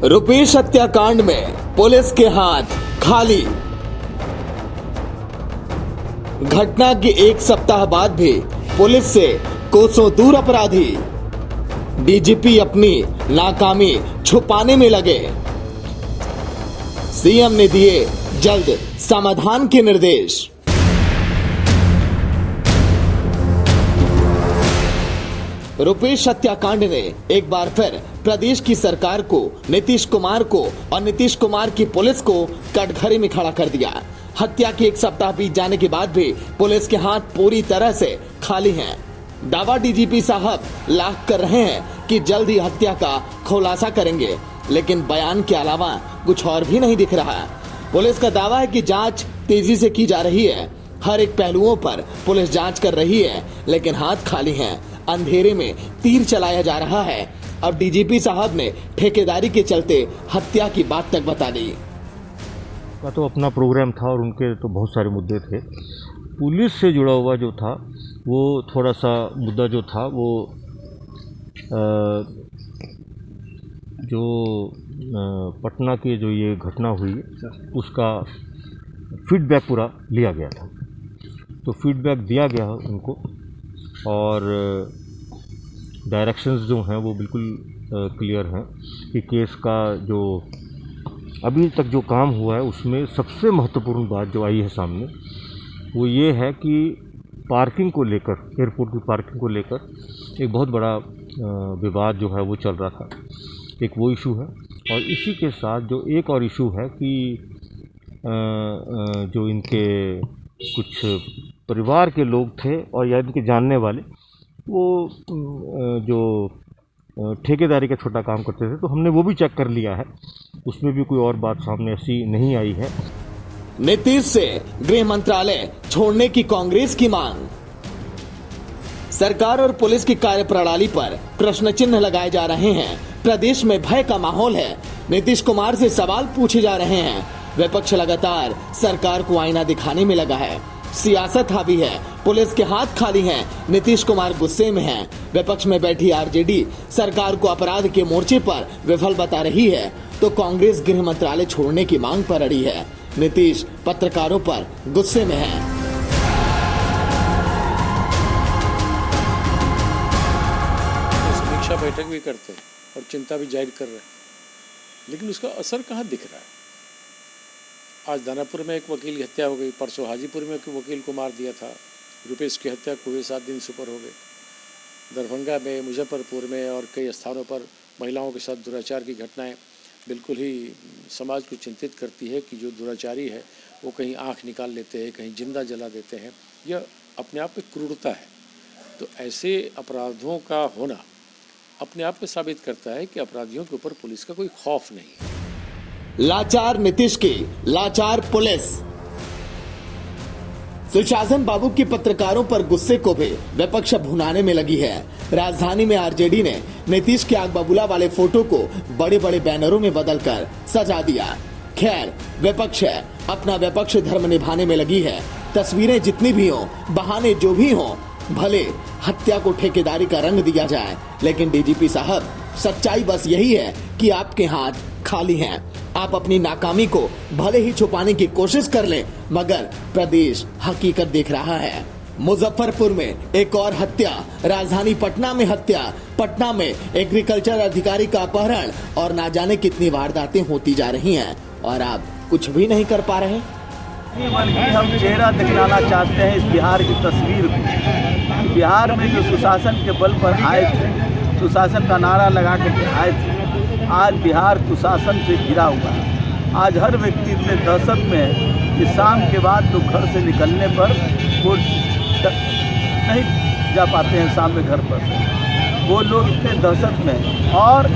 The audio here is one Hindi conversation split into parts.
रुपेश हत्याकांड में पुलिस के हाथ खाली। घटना के एक सप्ताह बाद भी पुलिस से कोसों दूर अपराधी। डीजीपी अपनी नाकामी छुपाने में लगे। सीएम ने दिए जल्द समाधान के निर्देश। रुपेश हत्याकांड ने एक बार फिर प्रदेश की सरकार को, नीतीश कुमार को और नीतीश कुमार की पुलिस को कटघरे में खड़ा कर दिया। हत्या के एक सप्ताह बीत जाने के बाद भी पुलिस के हाथ पूरी तरह से खाली हैं। दावा डीजीपी साहब लाख कर रहे हैं कि जल्द ही हत्या का खुलासा करेंगे, लेकिन बयान के अलावा कुछ और भी नहीं दिख रहा। पुलिस का दावा है कि जांच तेजी से की जा रही है। हर एक पहलुओं पर पुलिस जांच कर रही है, लेकिन हाथ खाली हैं। अंधेरे में तीर चलाया जा रहा है। अब डीजीपी साहब ने ठेकेदारी के चलते हत्या की बात तक बता दी। का तो अपना प्रोग्राम था और उनके तो बहुत सारे मुद्दे थे। पुलिस से जुड़ा हुआ जो था वो थोड़ा सा मुद्दा जो था वो जो पटना की जो ये घटना हुई उसका फीडबैक पूरा लिया गया था। तो फीडबैक दिया गया उनको और डायरेक्शंस जो हैं वो बिल्कुल क्लियर हैं कि केस का जो अभी तक जो काम हुआ है उसमें सबसे महत्वपूर्ण बात जो आई है सामने वो ये है कि पार्किंग को लेकर, एयरपोर्ट की पार्किंग को लेकर एक बहुत बड़ा विवाद जो है वो चल रहा था। एक वो इशू है और इसी के साथ जो एक और इशू है कि जो इनके कुछ परिवार के लोग थे और या इनके जानने वाले वो जो ठेकेदारी का छोटा काम करते थे, तो हमने वो भी चेक कर लिया है। उसमें भी कोई और बात सामने ऐसी नहीं आई है। नीतीश से गृह मंत्रालय छोड़ने की कांग्रेस की मांग। सरकार और पुलिस की कार्यप्रणाली पर प्रश्न चिन्ह लगाए जा रहे हैं। प्रदेश में भय का माहौल है। नीतीश कुमार से सवाल पूछे जा रहे हैं। विपक्ष लगातार सरकार को आईना दिखाने में लगा है। सियासत हावी है, पुलिस के हाथ खाली हैं। नीतीश कुमार गुस्से में हैं। विपक्ष में बैठी आरजेडी सरकार को अपराध के मोर्चे पर विफल बता रही है, तो कांग्रेस गृह मंत्रालय छोड़ने की मांग पर अड़ी है। नीतीश पत्रकारों पर गुस्से में है। समीक्षा बैठक भी करते हैं और चिंता भी जाहिर कर रहे हैं, लेकिन उसका असर कहाँ दिख रहा है। आज दानापुर में एक वकील की हत्या हो गई, परसों हाजीपुर में एक वकील को मार दिया था। रुपेश की हत्या को हुए 7 दिन से ऊपर हो गए। दरभंगा में, मुजफ्फरपुर में और कई स्थानों पर महिलाओं के साथ दुराचार की घटनाएं बिल्कुल ही समाज को चिंतित करती है कि जो दुराचारी है वो कहीं आँख निकाल लेते हैं, कहीं जिंदा जला देते हैं। यह अपने आप में क्रूरता है। तो ऐसे अपराधों का होना अपने आप में साबित करता है कि अपराधियों के ऊपर पुलिस का कोई खौफ नहीं है। लाचार नीतीश की लाचार पुलिस। सुशासन बाबू की पत्रकारों पर गुस्से को भी विपक्ष भुनाने में लगी है। राजधानी में आरजेडी ने नीतीश के आग बबूला वाले फोटो को बड़े बड़े बैनरों में बदलकर सजा दिया। खैर, विपक्ष है, अपना विपक्ष धर्म निभाने में लगी है। तस्वीरें जितनी भी हों, बहाने जो भी हों, भले हत्या को ठेकेदारी का रंग दिया जाए, लेकिन डीजीपी साहब, सच्चाई बस यही है कि आपके हाथ खाली हैं। आप अपनी नाकामी को भले ही छुपाने की कोशिश कर लें, मगर प्रदेश हकीकत देख रहा है। मुजफ्फरपुर में एक और हत्या, राजधानी पटना में हत्या, पटना में एग्रीकल्चर अधिकारी का अपहरण और ना जाने कितनी वारदातें होती जा रही हैं, और आप कुछ भी नहीं कर पा रहे। हम चेहरा दिखलाना चाहते हैं इस बिहार की तस्वीर को। बिहार में जो सुशासन के बल पर आए थे, सुशासन का नारा लगा कर आए थे, आज बिहार कुशासन से घिरा हुआ है। आज हर व्यक्ति इतने दहशत में है कि शाम के बाद तो घर से निकलने पर वो नहीं जा पाते हैं। शाम में घर पर वो लोग इतने दहशत में हैं। और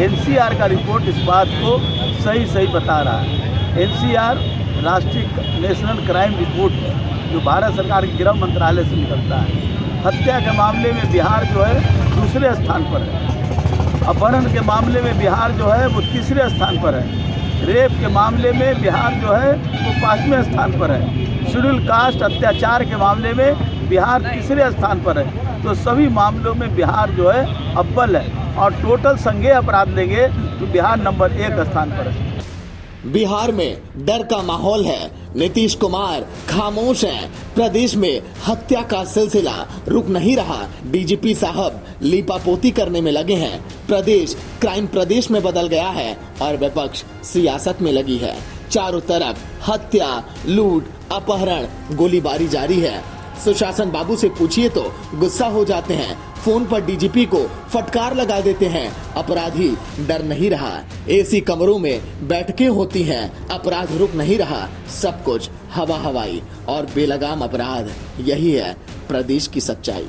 एनसीआर का रिपोर्ट इस बात को सही बता रहा है। एनसीआर राष्ट्रीय नेशनल क्राइम रिपोर्ट है जो भारत सरकार के गृह मंत्रालय से निकलता है। हत्या के मामले में बिहार जो है दूसरे स्थान पर है। अपहरण के मामले में बिहार जो है वो तीसरे स्थान पर है। रेप के मामले में बिहार जो है वो 5वें स्थान पर है। शेड्यूल कास्ट अत्याचार के मामले में बिहार तीसरे स्थान पर है। तो सभी मामलों में बिहार जो है अव्वल है। और टोटल संज्ञेय अपराध लेंगे तो बिहार नंबर 1 स्थान पर है। बिहार में डर का माहौल है। नीतीश कुमार खामोश हैं। प्रदेश में हत्या का सिलसिला रुक नहीं रहा। डीजीपी साहब लीपापोती करने में लगे हैं। प्रदेश क्राइम प्रदेश में बदल गया है और विपक्ष सियासत में लगी है। चारों तरफ हत्या, लूट, अपहरण, गोलीबारी जारी है। सुशासन बाबू से पूछिए तो गुस्सा हो जाते हैं। फोन पर डीजीपी को फटकार लगा देते हैं। अपराधी डर नहीं रहा। एसी कमरों में बैठकें होती हैं। अपराध रुक नहीं रहा। सब कुछ हवा हवाई और बेलगाम अपराध। यही है प्रदेश की सच्चाई।